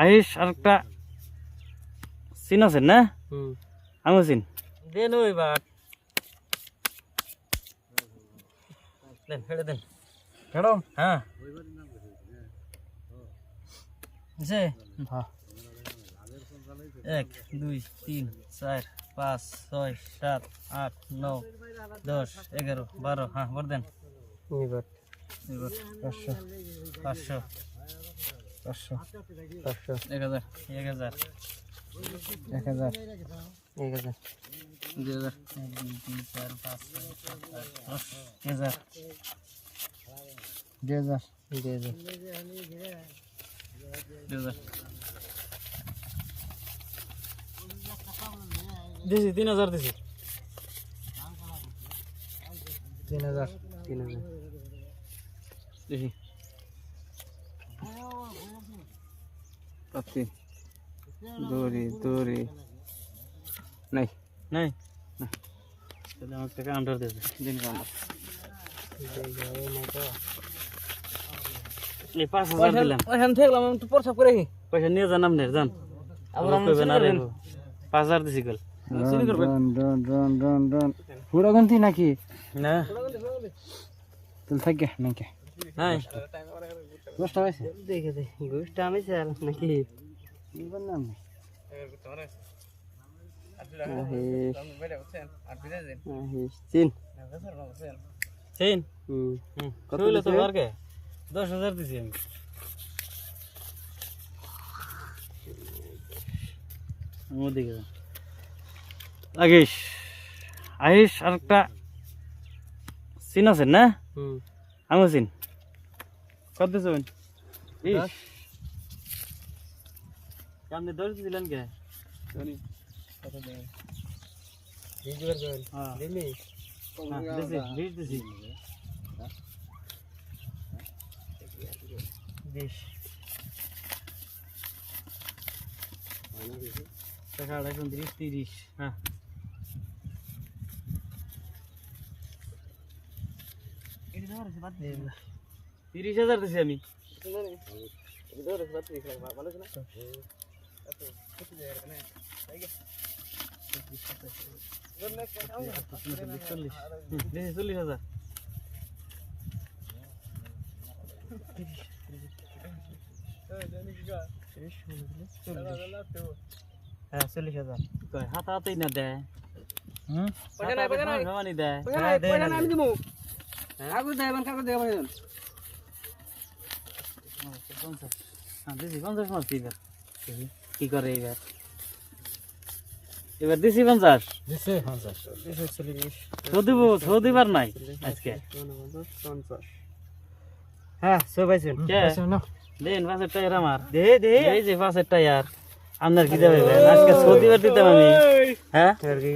আইস আরেকটা চিন আছেন না? আমিও চিন দেন ওই বাট দেন ফেলে দেন কেডো হ্যাঁ বুঝছে হ্যাঁ 1 2 3 4 5 6 7 8 9 10 11 12 হ্যাঁ ভর দেন এবার এবার 500 500 500 500 1000 1000 1000 2000 1 2 3 4 5 6 7 8 1000 2000 দিছি 3000 দিছি 3000 দিছি পাতি দড়ি নাই নাই তাহলে আমার টাকা আন্ডার দেবে দিন কাম এই 5000 দিলাম ওখান থেকে আমি তো প্রসাব করে কি পয়সা নিয়ে যান আপনি যান আবার আমরা কইবেন আরে 5000 দিছি গেল চিনি করবেন ডন পুরো গন্তি নাকি না তুই থাকে নাকি নাই দশটা হয়েছে দেখে দে গোষ্ঠটা আমি চাল নাকি নিবার নাম নেই চিন চিন কত হলো তো আর কে 10000 দিছি আমি ওদিকে লাগিস আইস আরেকটা চিন আছেন না? আমিও চিন কত দিছেন? 20 আপনি 10 দিলেন কে? কত দেন? 20 বার দেন হ্যাঁ দিলি দিছি 20 দিছি 20 টাকা 30 হ্যাঁ এটা ধরে বাদ দে 30000 দিছি আমি ধরে বাদ দে ভালো আছে না কত যায় এখানে তাই গে 40,000 হ্যাঁ 40,000 কই হাত হাতেই না দেয় পয়সা নাই ভবানি দেয় পয়সা নাই আমি দিমু কাগজ দেবেন কাগজ দেবেন 50 হ্যাঁ দিছি 50 মাস দিবার কি করে এবার দিছি 50 দিছে 50 দিবার নাই আজকে 50 হ্যাঁ সব পাইছেন কে না দেন 5 টায়ার আমার দে এই যে 5 টায়ার আপনার কি দেবে আজকে দিবার দিতাম আমি হ্যাঁ আর কি